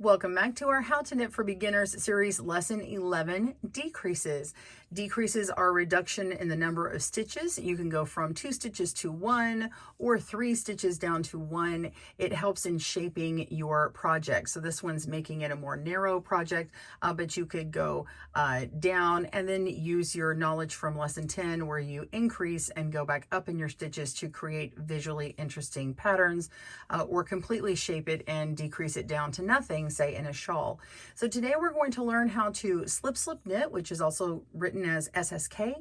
Welcome back to our How to Knit for Beginners series, lesson 11, decreases. Decreases are a reduction in the number of stitches. You can go from 2 stitches to 1 or 3 stitches down to 1. It helps in shaping your project. So this one's making it a more narrow project, but you could go down and then use your knowledge from lesson 10 where you increase and go back up in your stitches to create visually interesting patterns, or completely shape it and decrease it down to nothing, say in a shawl. So today we're going to learn how to slip knit, which is also written as SSK,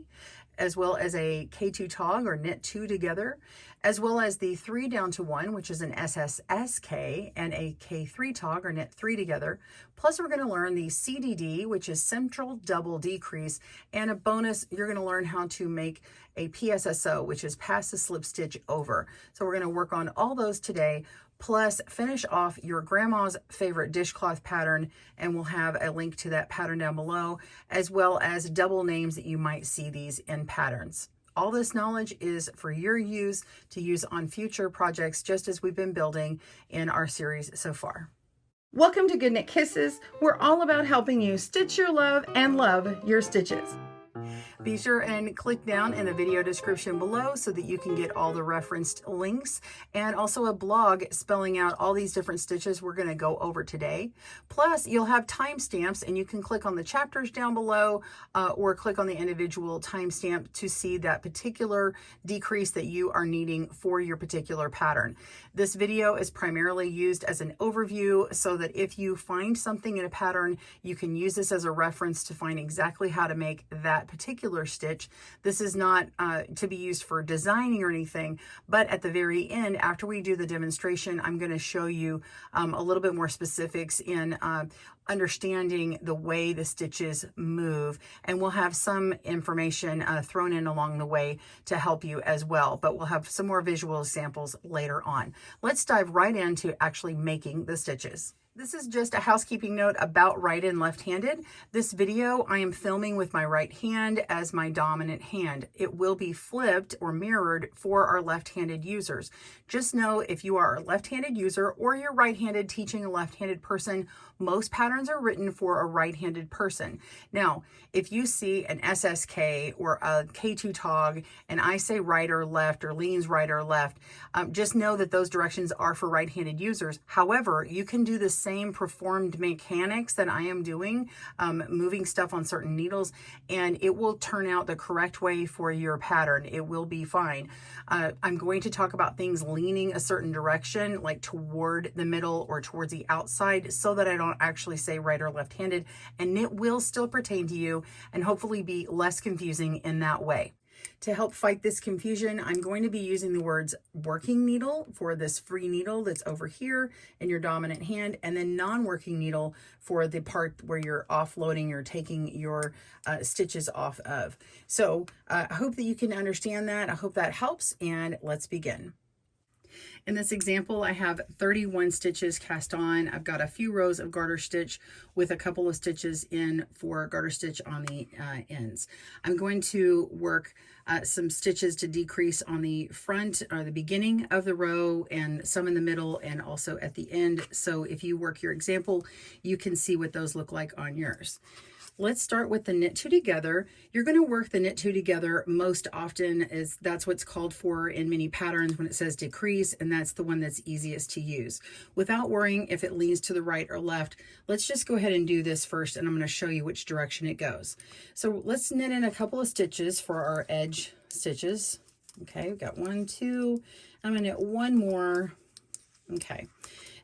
as well as a k2tog or knit 2 together, as well as the 3 down to 1, which is an SSSK, and a k3tog or knit 3 together. Plus we're going to learn the CDD, which is central double decrease, and a bonus, you're going to learn how to make a PSSO, which is pass the slip stitch over. So we're going to work on all those today, plus finish off your grandma's favorite dishcloth pattern, and we'll have a link to that pattern down below, as well as double names that you might see these in patterns. All this knowledge is for your use to use on future projects, just as we've been building in our series so far. Welcome to GoodKnitKisses. We're all about helping you stitch your love and love your stitches. Be sure and click down in the video description below so that you can get all the referenced links, and also a blog spelling out all these different stitches we're going to go over today. Plus you'll have timestamps, and you can click on the chapters down below or click on the individual timestamp to see that particular decrease that you are needing for your particular pattern. This video is primarily used as an overview so that if you find something in a pattern, you can use this as a reference to find exactly how to make that particular stitch. This is not to be used for designing or anything, but at the very end, after we do the demonstration, I'm going to show you a little bit more specifics in understanding the way the stitches move, and we'll have some information thrown in along the way to help you as well, but we'll have some more visual examples later on. Let's dive right into actually making the stitches. This is just a housekeeping note about right and left-handed. This video I am filming with my right hand as my dominant hand. It will be flipped or mirrored for our left-handed users. Just know if you are a left-handed user or you're right-handed teaching a left-handed person, most patterns are written for a right-handed person. Now, if you see an SSK or a k2tog and I say right or left or leans right or left, just know that those directions are for right-handed users. However, you can do the same performed mechanics that I am doing, moving stuff on certain needles, and it will turn out the correct way for your pattern. It will be fine. I'm going to talk about things leaning a certain direction, like toward the middle or towards the outside, so that I don't actually say right or left-handed, and it will still pertain to you and hopefully be less confusing in that way. To help fight this confusion, I'm going to be using the words working needle for this free needle that's over here in your dominant hand, and then non-working needle for the part where you're offloading, you're taking your stitches off of. So I hope that you can understand that. I hope that helps, and let's begin. In this example, I have 31 stitches cast on. I've got a few rows of garter stitch with a couple of stitches in for garter stitch on the ends. I'm going to work some stitches to decrease on the front or the beginning of the row, and some in the middle and also at the end. So if you work your example, you can see what those look like on yours. Let's start with the knit 2 together. You're going to work the knit 2 together most often, as that's what's called for in many patterns when it says decrease, and that's the one that's easiest to use. Without worrying if it leans to the right or left, let's just go ahead and do this first, and I'm going to show you which direction it goes. So let's knit in a couple of stitches for our edge stitches. Okay, we've got 1, 2, I'm going to knit one more. Okay,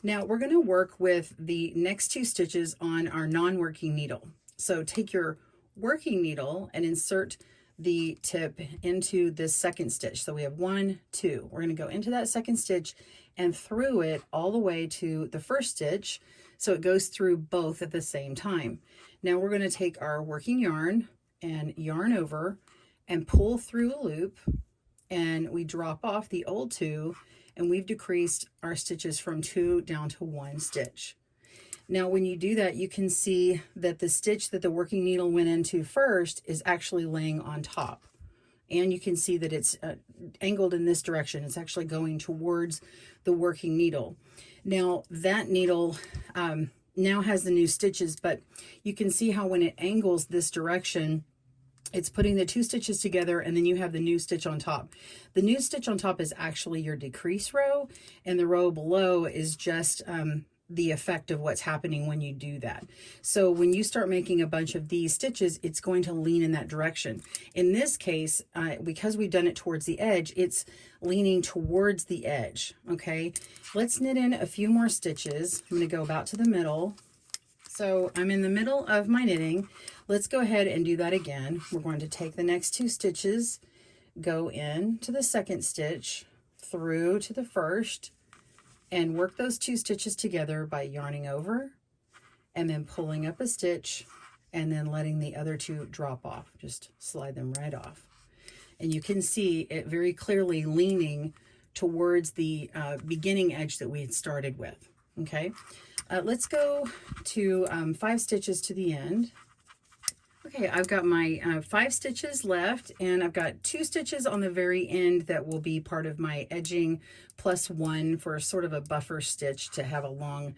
now we're going to work with the next 2 stitches on our non-working needle. So take your working needle and insert the tip into this second stitch. So we have 1, 2. We're going to go into that second stitch and through it all the way to the first stitch, so it goes through both at the same time. Now we're going to take our working yarn and yarn over and pull through a loop, and we drop off the old 2, and we've decreased our stitches from 2 down to 1 stitch. Now, when you do that, you can see that the stitch that the working needle went into first is actually laying on top. And you can see that it's angled in this direction. It's actually going towards the working needle. Now, that needle now has the new stitches, but you can see how when it angles this direction, it's putting the 2 stitches together, and then you have the new stitch on top. The new stitch on top is actually your decrease row, and the row below is just the effect of what's happening when you do that. So when you start making a bunch of these stitches, it's going to lean in that direction. In this case, because we've done it towards the edge, it's leaning towards the edge. Okay, let's knit in a few more stitches. I'm going to go about to the middle. So I'm in the middle of my knitting. Let's go ahead and do that again. We're going to take the next 2 stitches, go in to the second stitch, through to the first, and work those 2 stitches together by yarning over and then pulling up a stitch and then letting the other 2 drop off. Just slide them right off. And you can see it very clearly leaning towards the beginning edge that we had started with. Okay, let's go to 5 stitches to the end. Okay, I've got my 5 stitches left, and I've got 2 stitches on the very end that will be part of my edging plus 1 for sort of a buffer stitch to have a long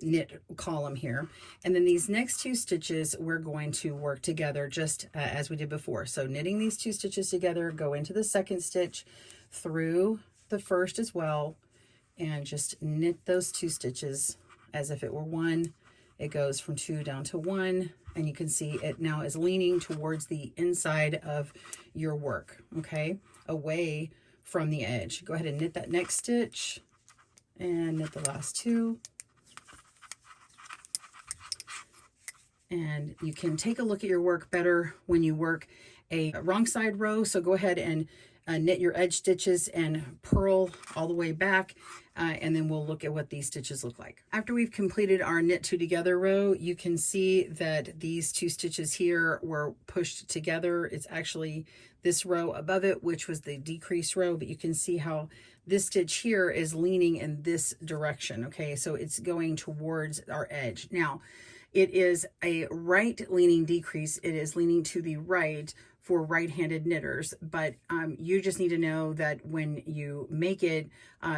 knit column here. And then these next 2 stitches we're going to work together just as we did before. So knitting these 2 stitches together, go into the second stitch, through the first as well, and just knit those 2 stitches as if it were 1. It goes from 2 down to 1, and you can see it now is leaning towards the inside of your work, okay, away from the edge. Go ahead and knit that next stitch and knit the last 2. And you can take a look at your work better when you work a wrong side row. So go ahead and knit your edge stitches and purl all the way back, and then we'll look at what these stitches look like. After we've completed our knit 2 together row, you can see that these 2 stitches here were pushed together. It's actually this row above it, which was the decrease row, but you can see how this stitch here is leaning in this direction. Okay, so it's going towards our edge. Now, it is a right leaning decrease. It is leaning to the right for right-handed knitters, but you just need to know that when you make it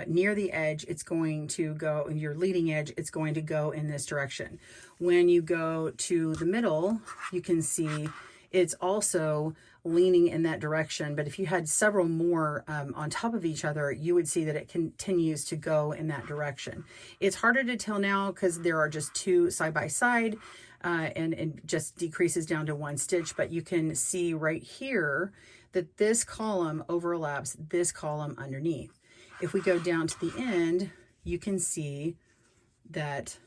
near the edge, it's going to go, in your leading edge, it's going to go in this direction. When you go to the middle, you can see it's also leaning in that direction, but if you had several more on top of each other, you would see that it continues to go in that direction. It's harder to tell now because there are just 2 side by side, and it just decreases down to 1 stitch, but you can see right here that this column overlaps this column underneath. If we go down to the end, you can see that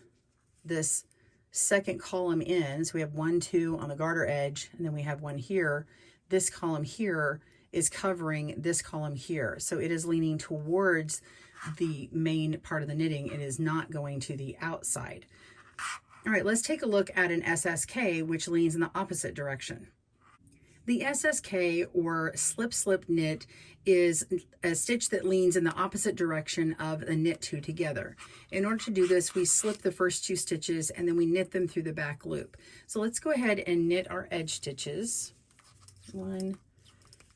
this second column ends. We have 1, 2 on the garter edge, and then we have 1 here. This column here is covering this column here. So it is leaning towards the main part of the knitting. It is not going to the outside. All right, let's take a look at an SSK, which leans in the opposite direction. The SSK, or slip knit, is a stitch that leans in the opposite direction of the knit 2 together. In order to do this, we slip the first 2 stitches and then we knit them through the back loop. So let's go ahead and knit our edge stitches. 1,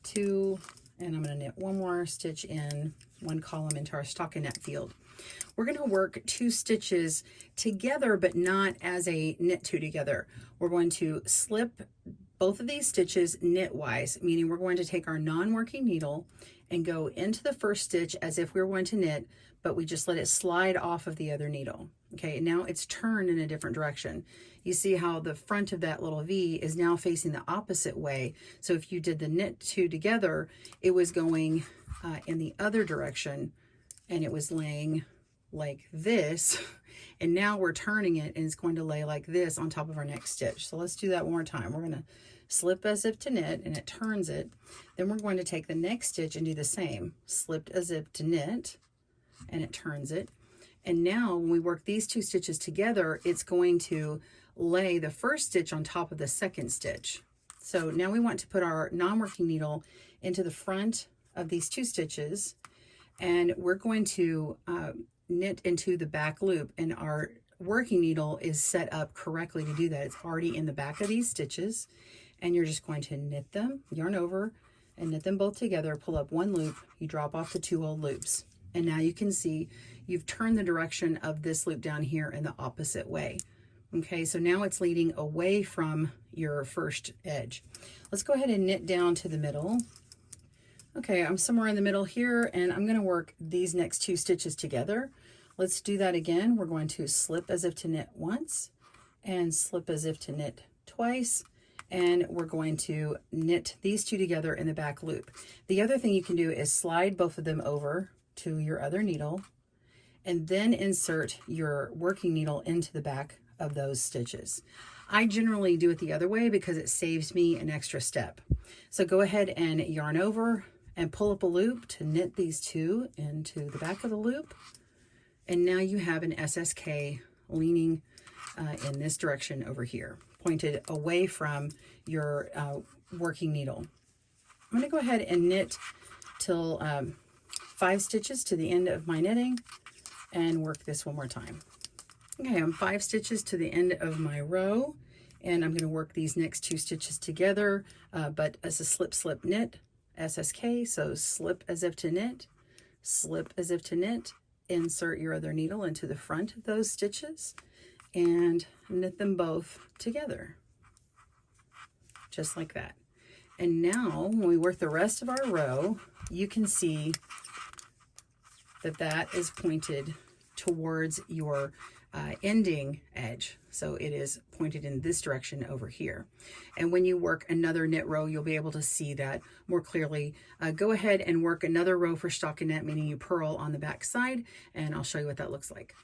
2, and I'm going to knit 1 more stitch in, 1 column into our stockinette field. We're going to work 2 stitches together, but not as a knit 2 together. We're going to slip both of these stitches knitwise, meaning we're going to take our non-working needle and go into the first stitch as if we were going to knit, but we just let it slide off of the other needle. Okay, and now it's turned in a different direction. You see how the front of that little V is now facing the opposite way. So if you did the knit 2 together, it was going in the other direction, and it was laying like this, and now we're turning it and it's going to lay like this on top of our next stitch. So let's do that one more time. We're going to slip as if to knit, and it turns it. Then we're going to take the next stitch and do the same, slipped as if to knit, and it turns it. And now when we work these 2 stitches together, it's going to lay the first stitch on top of the second stitch. So now we want to put our non-working needle into the front of these 2 stitches, and we're going to knit into the back loop, and our working needle is set up correctly to do that. It's already in the back of these stitches, and you're just going to knit them, yarn over, and knit them both together, pull up 1 loop, you drop off the 2 old loops. And now you can see you've turned the direction of this loop down here in the opposite way. Okay, so now it's leading away from your first edge. Let's go ahead and knit down to the middle. Okay, I'm somewhere in the middle here, and I'm going to work these next 2 stitches together. Let's do that again. We're going to slip as if to knit once and slip as if to knit twice, and we're going to knit these 2 together in the back loop. The other thing you can do is slide both of them over to your other needle and then insert your working needle into the back of those stitches. I generally do it the other way because it saves me an extra step. So go ahead and yarn over and pull up a loop to knit these 2 into the back of the loop. And now you have an SSK leaning in this direction over here, pointed away from your working needle. I'm going to go ahead and knit till 5 stitches to the end of my knitting and work this one more time. Okay, I'm 5 stitches to the end of my row, and I'm going to work these next 2 stitches together, but as a slip, slip, knit, SSK, so slip as if to knit, slip as if to knit, insert your other needle into the front of those stitches, and knit them both together, just like that. And now, when we work the rest of our row, you can see that that is pointed towards your ending edge. So it is pointed in this direction over here. And when you work another knit row, you'll be able to see that more clearly. Go ahead and work another row for stockinette, meaning you purl on the back side, and I'll show you what that looks like.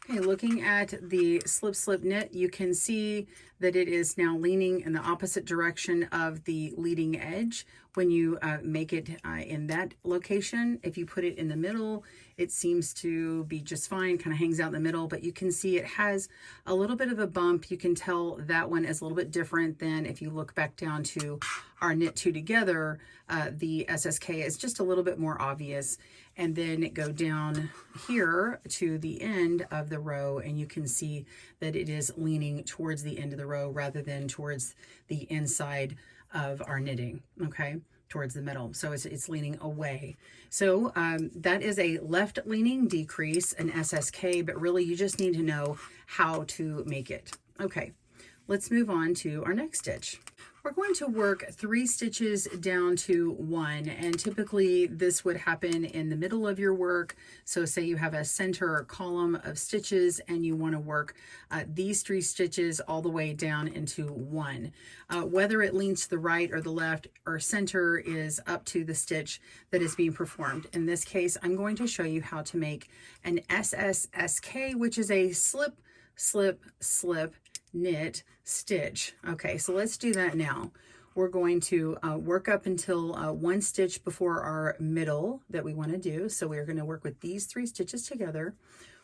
Okay, looking at the slip slip knit, you can see that it is now leaning in the opposite direction of the leading edge. When you make it in that location, if you put it in the middle, it seems to be just fine, kind of hangs out in the middle, but you can see it has a little bit of a bump. You can tell that one is a little bit different than if you look back down to our knit 2 together, the SSK is just a little bit more obvious. And then go down here to the end of the row, and you can see that it is leaning towards the end of the row rather than towards the inside of our knitting, okay, towards the middle. So it's leaning away. So that is a left leaning decrease, an SSK, but really you just need to know how to make it. Okay, let's move on to our next stitch. We're going to work 3 stitches down to 1, and typically this would happen in the middle of your work. So say you have a center column of stitches and you want to work these 3 stitches all the way down into 1. Whether it leans to the right or the left or center is up to the stitch that is being performed. In this case, I'm going to show you how to make an SSSK, which is a slip, slip, slip, knit, stitch. Okay, so let's do that now. We're going to work up until 1 stitch before our middle that we want to do. So we're going to work with these 3 stitches together.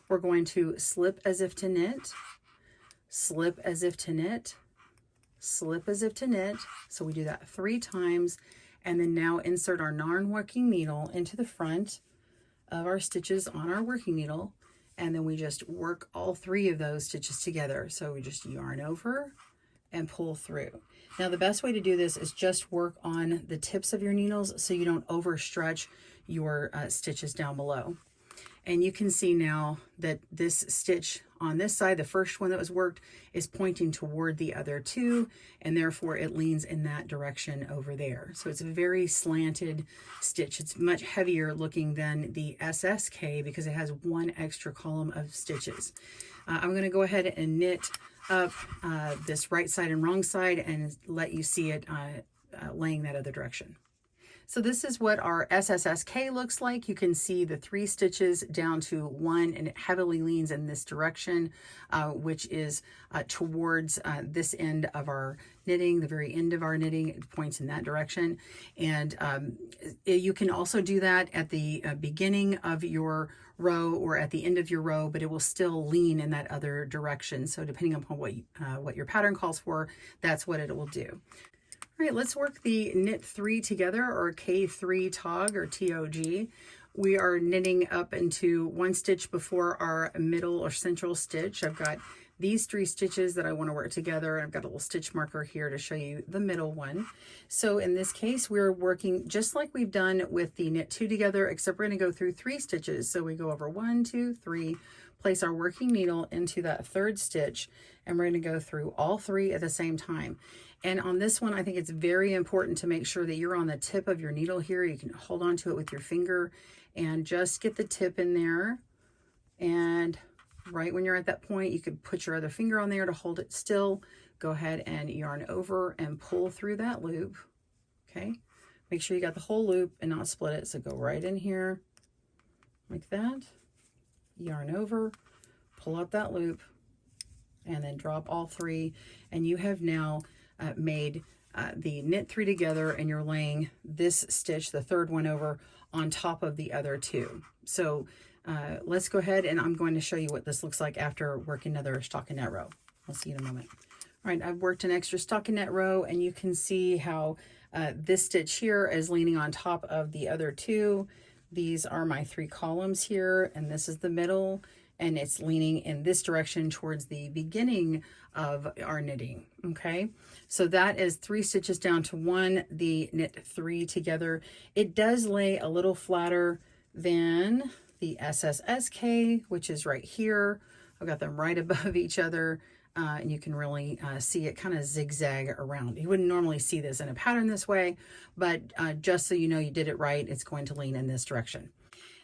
We're going to slip as if to knit, slip as if to knit, slip as if to knit. So we do that 3 times, and then now insert our non-working needle into the front of our stitches on our working needle. And then we just work all 3 of those stitches together. So we just yarn over and pull through. Now the best way to do this is just work on the tips of your needles so you don't overstretch your stitches down below. And you can see now that this stitch on this side, the first one that was worked, is pointing toward the other 2, and therefore it leans in that direction over there. So it's a very slanted stitch. It's much heavier looking than the SSK because it has 1 extra column of stitches. I'm going to go ahead and knit up this right side and wrong side and let you see it laying that other direction. So this is what our SSSK looks like. You can see the 3 stitches down to 1, and it heavily leans in this direction, which is towards this end of our knitting, the very end of our knitting. It points in that direction. And you can also do that at the beginning of your row or at the end of your row, but it will still lean in that other direction. So depending upon what your pattern calls for, that's what it will do. All right, let's work the knit 3 together, or k3tog or tog. We are knitting up into 1 stitch before our middle or central stitch. I've got these 3 stitches that I want to work together. I've got a little stitch marker here to show you the middle one. So in this case, we're working just like we've done with the knit 2 together, except we're going to go through 3 stitches. So we go over 1, 2, 3, place our working needle into that 3rd stitch, and we're going to go through all 3 at the same time. And on this one, I think it's very important to make sure that you're on the tip of your needle here. You can hold on to it with your finger and just get the tip in there. And right when you're at that point, you could put your other finger on there to hold it still. Go ahead and yarn over and pull through that loop. Okay, make sure you got the whole loop and not split it. So go right in here like that, yarn over, pull up that loop, and then drop all 3. And you have now made the knit 3 together, and you're laying this stitch, the 3rd one, over on top of the other 2. So let's go ahead, and I'm going to show you what this looks like after working another stockinette row. I'll see you in a moment. All right, I've worked an extra stockinette row, and you can see how this stitch here is leaning on top of the other 2. These are my 3 columns here, and this is the middle, and it's leaning in this direction towards the beginning of our knitting. Okay, so that is 3 stitches down to 1, the knit 3 together. It does lay a little flatter than the SSSK, which is right here. I've got them right above each other, and you can really see it kind of zigzag around. You wouldn't normally see this in a pattern this way, but just so you know you did it right, it's going to lean in this direction.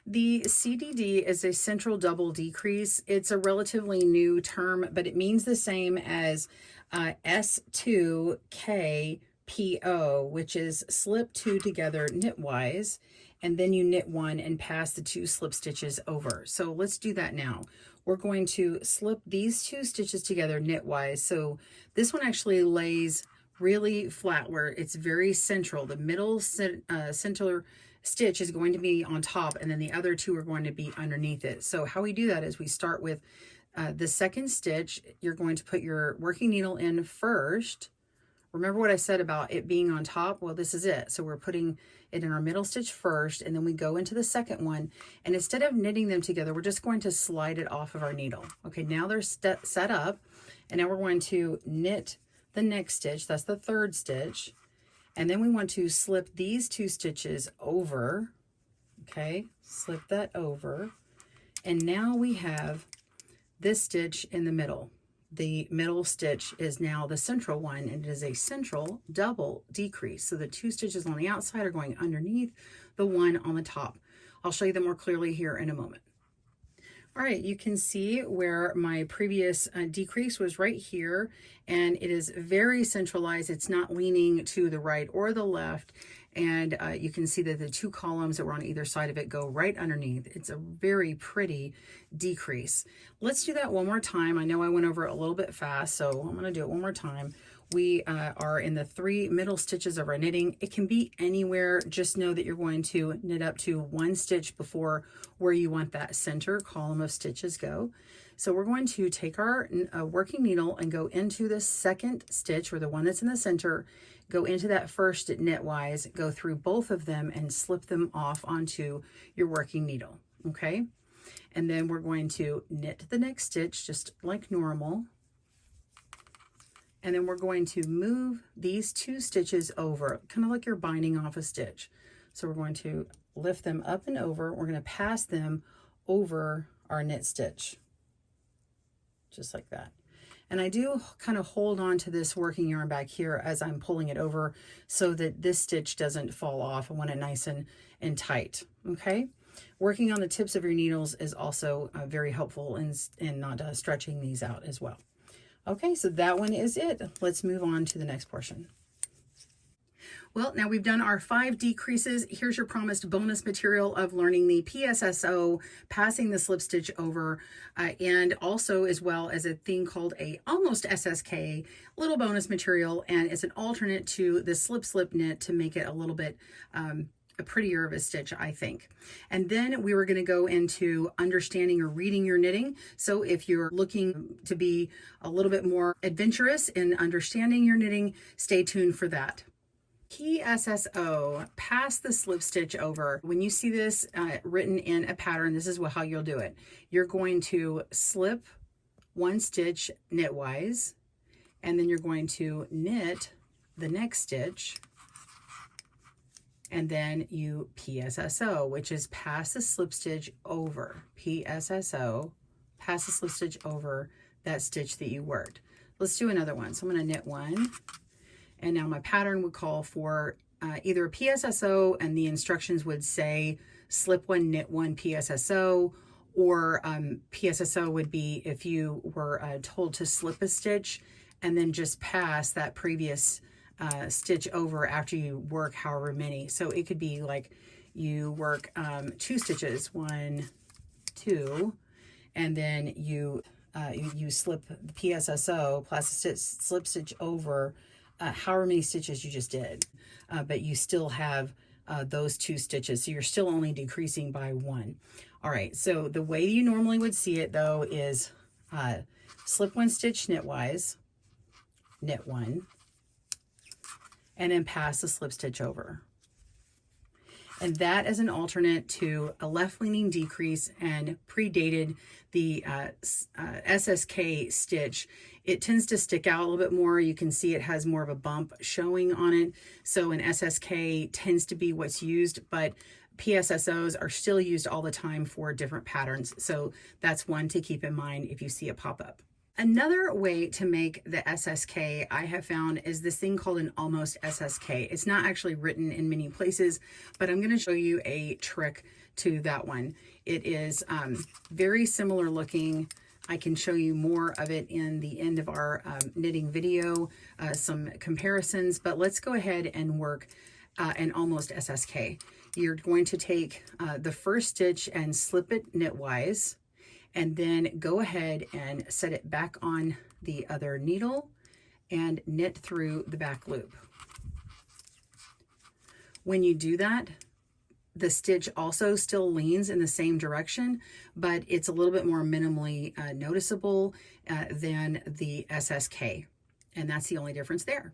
The CDD is a central double decrease. It's a relatively new term, but it means the same as S2KPO, which is slip 2 together knitwise, and then you knit 1 and pass the 2 slip stitches over. So let's do that now. We're going to slip these 2 stitches together knitwise. So this one actually lays really flat where it's very central. The middle center stitch is going to be on top, and then the other 2 are going to be underneath it. So how we do that is we start with the 2nd stitch. You're going to put your working needle in first. Remember what I said about it being on top? Well, this is it. So we're putting it in our middle stitch first, and then we go into the 2nd one, and instead of knitting them together, we're just going to slide it off of our needle. Okay, now they're set up, and now we're going to knit the next stitch. That's the 3rd stitch. And then we want to slip these 2 stitches over. Okay, slip that over. And now we have this stitch in the middle. The middle stitch is now the central one, and it is a central double decrease. So the 2 stitches on the outside are going underneath the one on the top. I'll show you them more clearly here in a moment. All right, you can see where my previous decrease was right here, and it is very centralized. It's not leaning to the right or the left, and you can see that the 2 columns that were on either side of it go right underneath. It's a very pretty decrease. Let's do that one more time. I know I went over it a little bit fast, so I'm going to do it one more time. We are in the 3 middle stitches of our knitting. It can be anywhere. Just know that you're going to knit up to 1 stitch before where you want that center column of stitches go. So we're going to take our working needle and go into the 2nd stitch, or the one that's in the center, go into that first knitwise, go through both of them and slip them off onto your working needle. Okay, and then we're going to knit the next stitch just like normal. And then we're going to move these 2 stitches over, kind of like you're binding off a stitch. So we're going to lift them up and over. We're going to pass them over our knit stitch, just like that. And I do kind of hold on to this working yarn back here as I'm pulling it over so that this stitch doesn't fall off. I want it nice and tight, okay? Working on the tips of your needles is also very helpful in not stretching these out as well. Okay, so that one is it. Let's move on to the next portion. Well, now we've done our 5 decreases. Here's your promised bonus material of learning the PSSO, passing the slip stitch over, and also as well as a thing called a almost SSK, little bonus material, and it's an alternate to the slip knit to make it a little bit prettier of a stitch, I think. And then we were going to go into understanding or reading your knitting. So if you're looking to be a little bit more adventurous in understanding your knitting, stay tuned for that. PSSO, pass the slip stitch over. When you see this written in a pattern, this is how you'll do it. You're going to slip 1 stitch knitwise, and then you're going to knit the next stitch, and then you PSSO, which is pass the slip stitch over. PSSO, pass the slip stitch over that stitch that you worked. Let's do another one. So I'm going to knit 1, and now my pattern would call for either a PSSO, and the instructions would say slip 1, knit 1, PSSO, or PSSO would be if you were told to slip a stitch and then just pass that previous stitch over after you work however many. So it could be like you work 2 stitches, 1, 2, and then you slip the PSSO plus a slip stitch over however many stitches you just did, but you still have those 2 stitches, so you're still only decreasing by 1. All right, so the way you normally would see it though is slip 1 stitch knitwise, knit 1, and then pass the slip stitch over. And that is an alternate to a left-leaning decrease and predated the SSK stitch. It tends to stick out a little bit more. You can see it has more of a bump showing on it. So an SSK tends to be what's used, but PSSOs are still used all the time for different patterns. So that's one to keep in mind if you see it pop up. Another way to make the SSK I have found is this thing called an almost SSK. It's not actually written in many places, but I'm going to show you a trick to that one. It is very similar looking. I can show you more of it in the end of our knitting video, some comparisons, but let's go ahead and work an almost SSK. You're going to take the first stitch and slip it knitwise, and then go ahead and set it back on the other needle and knit through the back loop. When you do that, the stitch also still leans in the same direction, but it's a little bit more minimally noticeable than the SSK, and that's the only difference there.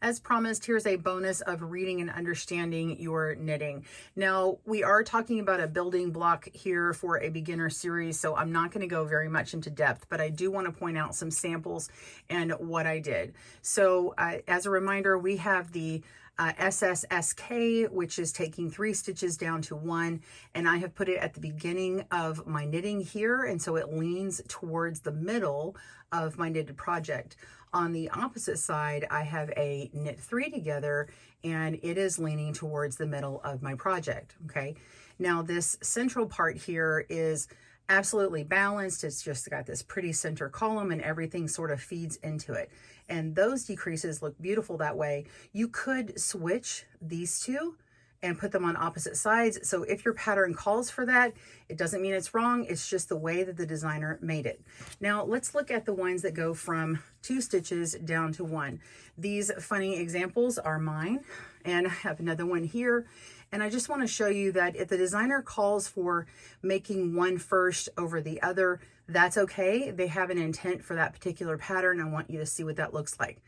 As promised, here's a bonus of reading and understanding your knitting. Now, we are talking about a building block here for a beginner series, so I'm not going to go very much into depth, but I do want to point out some samples and what I did. So as a reminder, we have the SSSK, which is taking 3 stitches down to 1, and I have put it at the beginning of my knitting here, and so it leans towards the middle of my knitted project. On the opposite side, I have a knit 3 together, and it is leaning towards the middle of my project. Okay, now this central part here is absolutely balanced. It's just got this pretty center column, and everything sort of feeds into it, and those decreases look beautiful that way. You could switch these two and put them on opposite sides. So if your pattern calls for that, it doesn't mean it's wrong. It's just the way that the designer made it. Now let's look at the ones that go from 2 stitches down to 1. These funny examples are mine, and I have another one here. And I just want to show you that if the designer calls for making one first over the other, that's okay. They have an intent for that particular pattern. I want you to see what that looks like.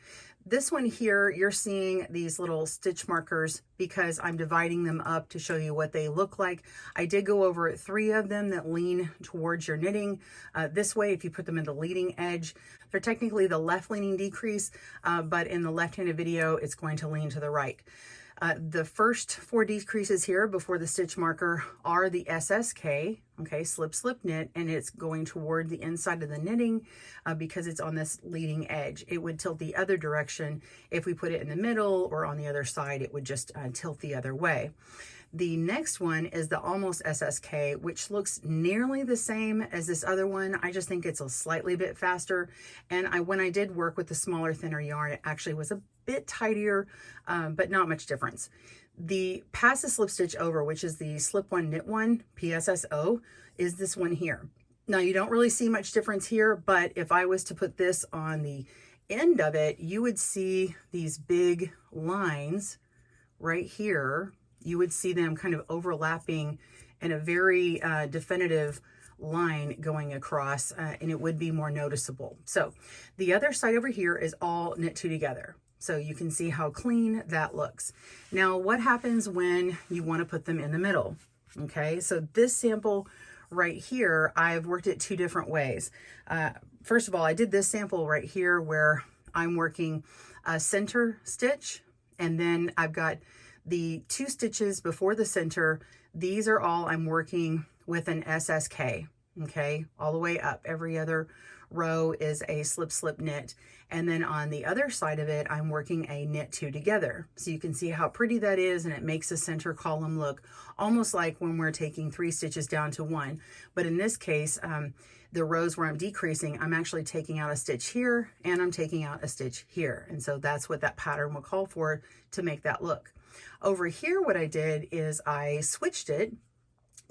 This one here, you're seeing these little stitch markers because I'm dividing them up to show you what they look like. I did go over 3 of them that lean towards your knitting this way. If you put them in the leading edge, they're technically the left leaning decrease, but in the left-handed video, it's going to lean to the right. The first 4 decreases here before the stitch marker are the SSK, okay, slip, slip, knit, and it's going toward the inside of the knitting because it's on this leading edge. It would tilt the other direction. If we put it in the middle or on the other side, it would just tilt the other way. The next one is the almost SSK, which looks nearly the same as this other one. I just think it's a slightly bit faster. And when I did work with the smaller, thinner yarn, it actually was a bit tidier, but not much difference. The pass the slip stitch over, which is the slip 1, knit 1, PSSO, is this one here. Now you don't really see much difference here, but if I was to put this on the end of it, you would see these big lines right here. You would see them kind of overlapping in a very definitive line going across, and it would be more noticeable. So the other side over here is all knit 2 together. So you can see how clean that looks. Now, what happens when you want to put them in the middle? Okay, so this sample right here, I've worked it 2 different ways. first of all, I did this sample right here where I'm working a center stitch, and then I've got the 2 stitches before the center. These are all I'm working with an SSK, okay, all the way up. Every other row is a slip slip knit, and then on the other side of it I'm working a knit 2 together. So you can see how pretty that is, and it makes the center column look almost like when we're taking 3 stitches down to 1. But in this case, the rows where I'm decreasing, I'm actually taking out a stitch here and I'm taking out a stitch here, and so that's what that pattern will call for to make that look. Over here, what I did is I switched it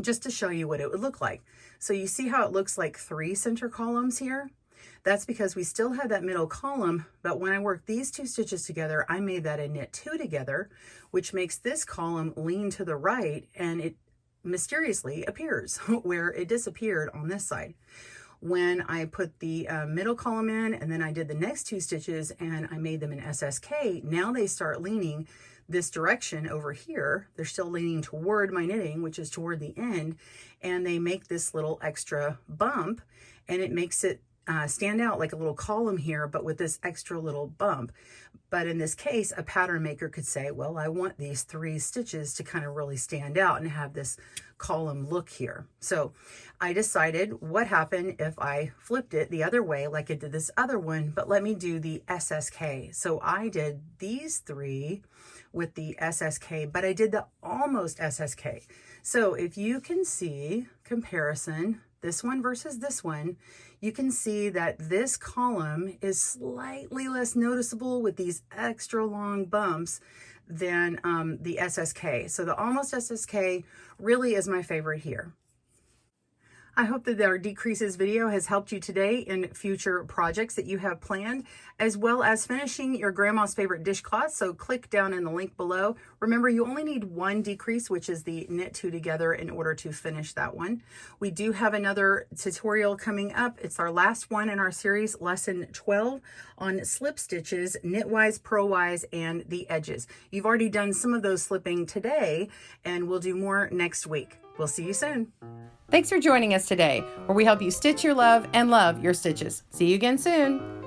just to show you what it would look like. So you see how it looks like 3 center columns here? That's because we still have that middle column, but when I work these 2 stitches together, I made that a knit 2 together, which makes this column lean to the right, and it mysteriously appears where it disappeared on this side. When I put the middle column in, and then I did the next 2 stitches and I made them an SSK, now they start leaning this direction over here. They're still leaning toward my knitting, which is toward the end, and they make this little extra bump, and it makes it stand out like a little column here, but with this extra little bump. But in this case, a pattern maker could say, well, I want these 3 stitches to kind of really stand out and have this column look here. So I decided, what happened if I flipped it the other way like I did this other one, but let me do the SSK. So I did these 3 with the SSK, but I did the almost SSK. So if you can see comparison, this one versus this one, you can see that this column is slightly less noticeable with these extra long bumps than the SSK. So the almost SSK really is my favorite here. I hope that our decreases video has helped you today in future projects that you have planned, as well as finishing your grandma's favorite dishcloth. So click down in the link below. Remember, you only need 1 decrease, which is the knit 2 together, in order to finish that one. We do have another tutorial coming up. It's our last one in our series, lesson 12, on slip stitches, knitwise, purlwise, and the edges. You've already done some of those slipping today, and we'll do more next week. We'll see you soon. Thanks for joining us today, where we help you stitch your love and love your stitches. See you again soon.